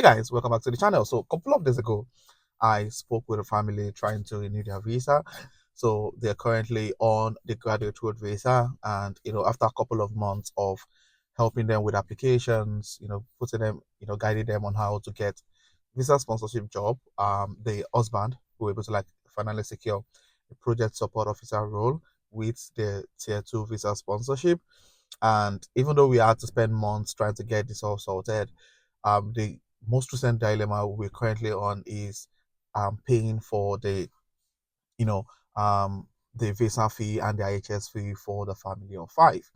Guys, welcome back to the channel. So a couple of days ago, I spoke with a family trying to renew their visa. So they're currently on the graduate road visa, and after a couple of months of helping them with applications, putting them, guiding them on how to get visa sponsorship job, the husband were able to like finally secure a project support officer role with the tier 2 visa sponsorship. And even though we had to spend months trying to get this all sorted, the most recent dilemma we're currently on is paying for you know the visa fee and the IHS fee for the family of five.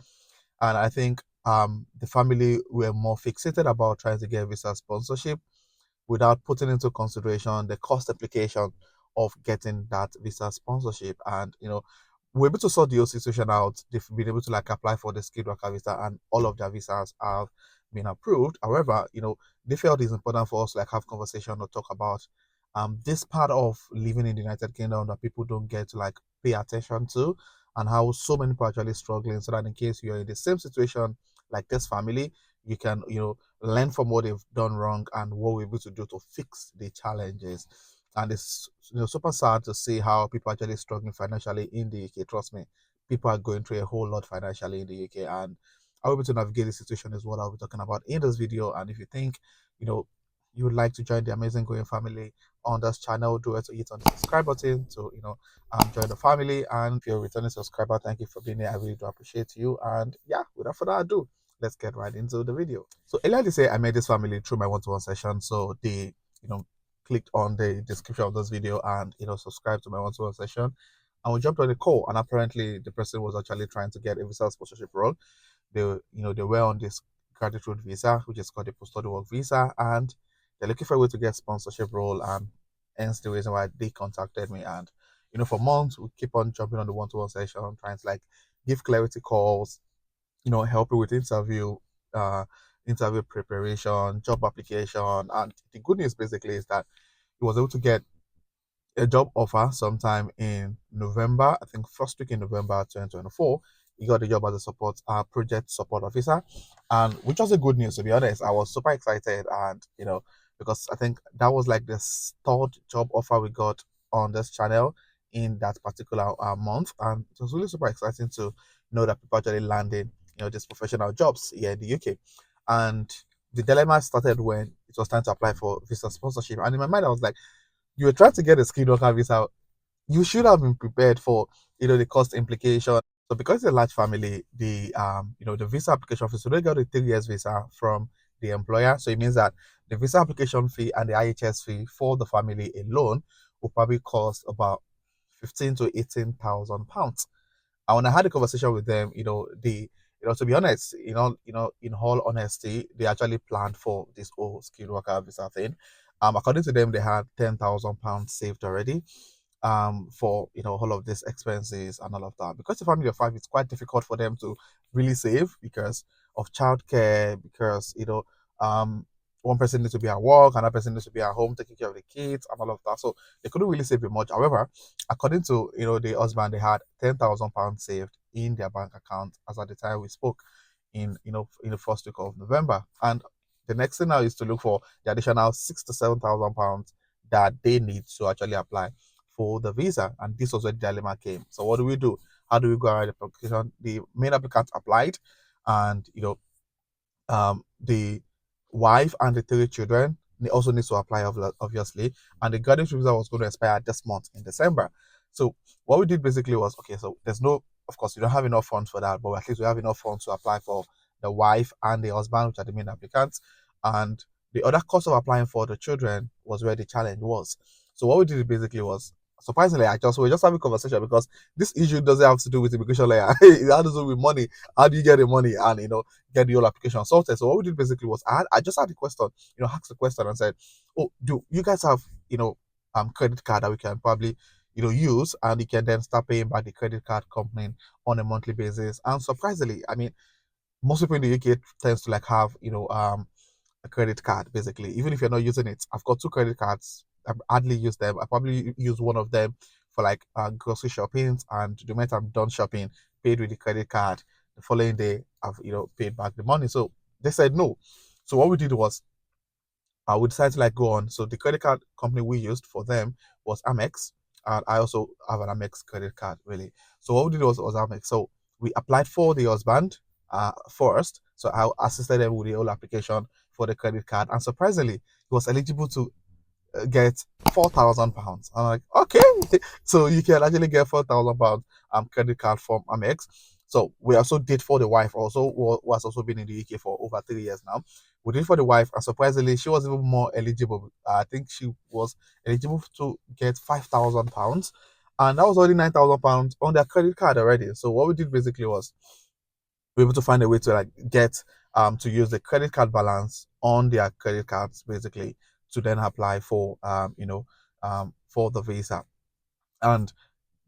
And I think the family were more fixated about trying to get visa sponsorship without putting into consideration the cost implication of getting that visa sponsorship. And we're able to sort the whole situation out. They've been able to like apply for the skilled worker visa, and all of their visas have been approved. However, they felt it's important for us to like have conversation or talk about this part of living in the United Kingdom that people don't get to like pay attention to, and how so many people are actually struggling, so that in case you're in the same situation like this family, you can learn from what they've done wrong and what we're able to do to fix the challenges. And it's super sad to see how people are actually struggling financially in the UK. Trust me, people are going through a whole lot financially in the UK, and how we're able to navigate the situation is what I'll be talking about in this video. And if you think you would like to join the amazing growing family on this channel, do it to hit on the subscribe button to join the family. And if you're a returning subscriber, thank you for being here. I really do appreciate you. And yeah, without further ado, let's get right into the video. So earlier this year, I met this family through my one-to-one session. So they, clicked on the description of this video and subscribed to my one-to-one session. And we jumped on the call, and apparently the person was actually trying to get a visa sponsorship role. They were on this graduate road visa, which is called the post-study work visa, and they're looking for a way to get sponsorship role, and hence the reason why they contacted me. And for months we keep on jumping on the one-to-one session, trying to like give clarity calls, help you with interview preparation, job application. And the good news basically is that he was able to get a job offer sometime in November, I think first week in November 2024. He got the job as a project support officer, and which was a good news, to be honest. I was super excited, and because I think that was like the third job offer we got on this channel in that particular month, and it was really super exciting to know that people actually landed these professional jobs here in the UK. And the dilemma started when it was time to apply for visa sponsorship, and in my mind I was like, you were trying to get a skilled worker visa, you should have been prepared for the cost implication. So because it's a large family, the visa application fee, so they got a 3 years visa from the employer. So it means that the visa application fee and the IHS fee for the family alone will probably cost about 15 to 18,000 pounds. And when I had a conversation with them, to be honest, in all honesty, they actually planned for this whole skilled worker visa thing. According to them, they had 10,000 pounds saved already for all of these expenses and all of that. Because the family of five, it's quite difficult for them to really save because of childcare, because one person needs to be at work, another person needs to be at home taking care of the kids and all of that. So they couldn't really save much. However, according to the husband, they had 10,000 pounds saved in their bank account as at the time we spoke in in the first week of November. And the next thing now is to look for the additional 6 to 7,000 pounds that they need to actually apply for the visa. And this was where the dilemma came. So what do we do? How do we go around the application? The main applicant applied, and the wife and the 3 children, they also need to apply, obviously. And the graduate visa was going to expire this month in December. So what we did basically was, okay, so there's no, of course, we don't have enough funds for that, but at least we have enough funds to apply for the wife and the husband, which are the main applicants. And the other cost of applying for the children was where the challenge was. So what we did basically was, surprisingly, we're just having a conversation, because this issue doesn't have to do with immigration layer. It has to do with money. How do you get the money and get the whole application sorted? So what we did basically was, I just had the question, asked the question and said, oh, do you guys have credit card that we can probably use, and you can then start paying back the credit card company on a monthly basis? And surprisingly, I mean, most people in the UK tends to like have a credit card, basically, even if you're not using it. I've got 2 credit cards. I hardly use them. I probably use one of them for like grocery shopping, and the moment I'm done shopping, paid with the credit card, the following day I've paid back the money. So they said no. So what we did was, we decided to like go on. So the credit card company we used for them was Amex, and I also have an Amex credit card, really. So what we did was Amex. So we applied for the husband first. So I assisted them with the whole application for the credit card, and surprisingly, he was eligible to get £4,000. I'm like, okay, so you can actually get £4,000 credit card from Amex. So we also did for the wife, also who has also been in the UK for over 3 years now. We did for the wife, and surprisingly, she was even more eligible. I think she was eligible to get £5,000, and that was already £9,000 on their credit card already. So what we did basically was we were able to find a way to like get to use the credit card balance on their credit cards basically to then apply for for the visa. And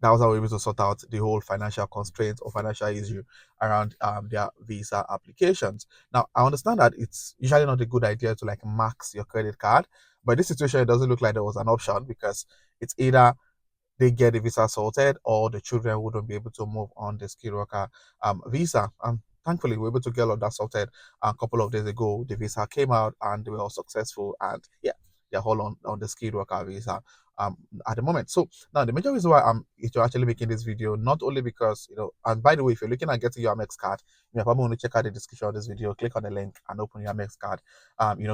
that was how we were able to sort out the whole financial constraints or financial issue around their visa applications. Now, I understand that it's usually not a good idea to like max your credit card, but in this situation, it doesn't look like there was an option, because it's either they get the visa sorted or the children wouldn't be able to move on the skilled worker visa. And thankfully, we were able to get all of that sorted a couple of days ago. The visa came out and they were all successful. And yeah, they're all on the skilled worker visa at the moment. So now the major reason why I'm actually making this video, not only because, and by the way, if you're looking at getting your Amex card, you probably want to check out the description of this video, click on the link and open your Amex card,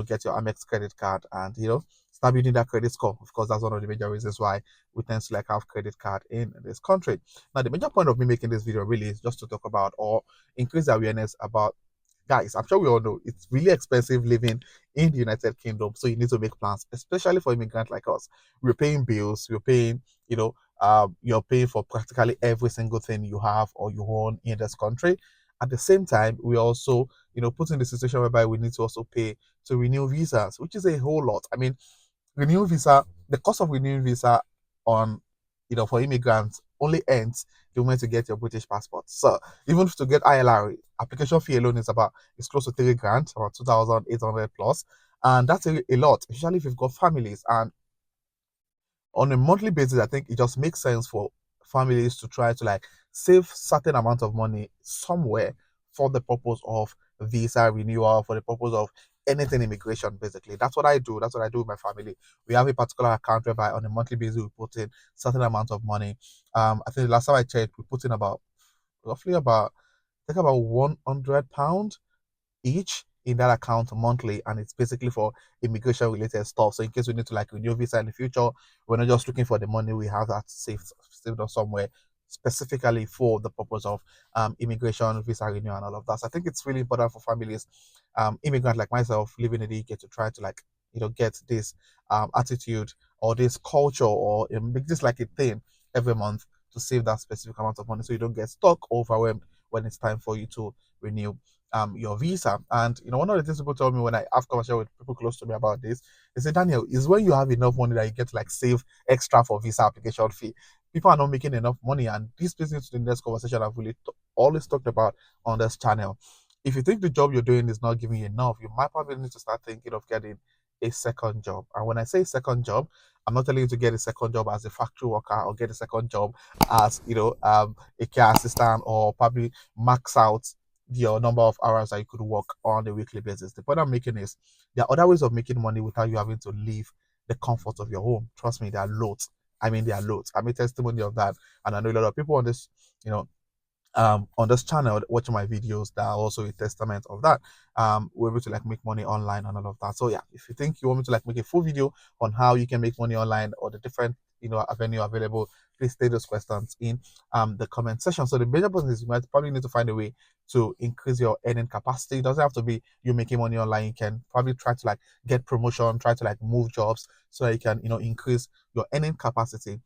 get your Amex credit card, and start building that credit score. Of course, that's one of the major reasons why we tend to like have credit card in this country. Now, the major point of me making this video really is just to talk about or increase the awareness about, guys, I'm sure we all know it's really expensive living in the United Kingdom. So you need to make plans, especially for immigrants like us. We're paying bills, we're paying, you're paying for practically every single thing you have or you own in this country. At the same time, we also, put in the situation whereby we need to also pay to renew visas, which is a whole lot. I mean, renewing visa, the cost of renewing visa on, for immigrants only ends the moment you get your British passport. So even to get ILR, application fee alone is close to 3 grand, or 2,800 plus, and that's a lot, especially if you've got families. And on a monthly basis, I think it just makes sense for families to try to like save certain amount of money somewhere for the purpose of visa renewal, for the purpose of anything immigration. Basically, that's what I do. That's what I do with my family. We have a particular account whereby on a monthly basis we put in certain amount of money. I think the last time I checked, we put in about roughly about I think about £100 each in that account monthly, and it's basically for immigration related stuff. So in case we need to like renew visa in the future, we're not just looking for the money, we have that saved up somewhere specifically for the purpose of immigration, visa renewal, and all of that. So I think it's really important for families, immigrant like myself living in the UK, to try to like get this attitude or this culture, or make this like a thing every month to save that specific amount of money, so you don't get stuck, overwhelmed when it's time for you to renew your visa. And one of the things people tell me when I have conversation with people close to me about this, they say, Daniel, is when you have enough money that you get to like save extra for visa application fee. People are not making enough money, and this brings me to the next conversation I've really always talked about on this channel. If you think the job you're doing is not giving you enough, you might probably need to start thinking of getting a second job. And when I say second job, I'm not telling you to get a second job as a factory worker or get a second job as a care assistant, or probably max out your number of hours that you could work on a weekly basis. The point I'm making is there are other ways of making money without you having to leave the comfort of your home. Trust me, there are loads. I mean, there are loads. I'm a testimony of that, and I know a lot of people on this, on this channel watching my videos that are also a testament of that. We're able to like make money online and all of that. So yeah, if you think you want me to like make a full video on how you can make money online or the different avenue available, please state those questions in the comment section. So the major point is you might probably need to find a way to increase your earning capacity. It doesn't have to be you making money online. You can probably try to like get promotion, try to like move jobs so that you can increase your earning capacity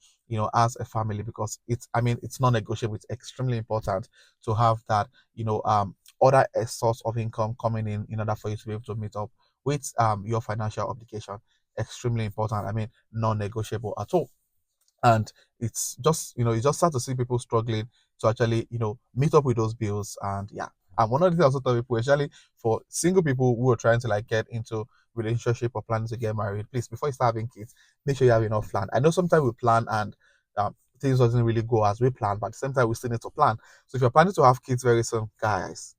as a family, because it's non-negotiable. It's extremely important to have that other source of income coming in order for you to be able to meet up with your financial obligation. Extremely important. Non-negotiable at all. And it's just you just start to see people struggling to actually meet up with those bills. And yeah, and one of the things I also tell people, especially for single people who are trying to like get into relationship or planning to get married, please, before you start having kids, make sure you have enough plan. I know sometimes we plan and things doesn't really go as we plan, but at the same time we still need to plan. So if you're planning to have kids very soon, guys,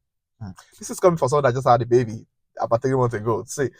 this is coming for someone that just had a baby about 3 months ago. See,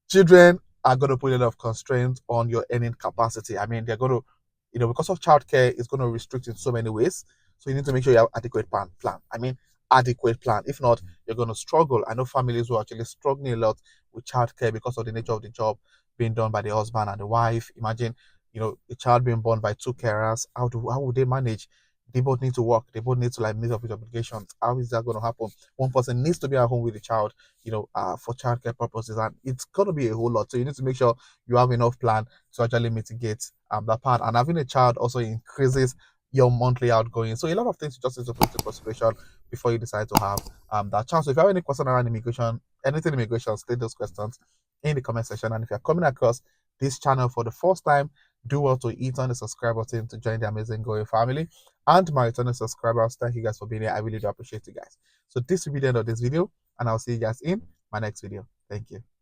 children are going to put a lot of constraints on your earning capacity. I mean, they're going to, because of childcare, it's going to restrict in so many ways. So you need to make sure you have adequate plan. I mean, adequate plan. If not, you're going to struggle. I know families who are actually struggling a lot with childcare because of the nature of the job being done by the husband and the wife. Imagine, a child being born by two carers. How would they manage? They both need to work. They both need to like meet up with obligations. How is that going to happen? One person needs to be at home with the child, for childcare purposes, and it's going to be a whole lot. So you need to make sure you have enough plan to actually mitigate that part. And having a child also increases your monthly outgoing. So a lot of things you just need to put into consideration before you decide to have that child. So if you have any question around immigration, anything immigration, state those questions in the comment section. And if you're coming across this channel for the first time, do well to hit on the subscribe button to join the amazing Going family. And my returning subscribers, thank you guys for being here. I really do appreciate you guys. So this will be the end of this video, and I'll see you guys in my next video. Thank you.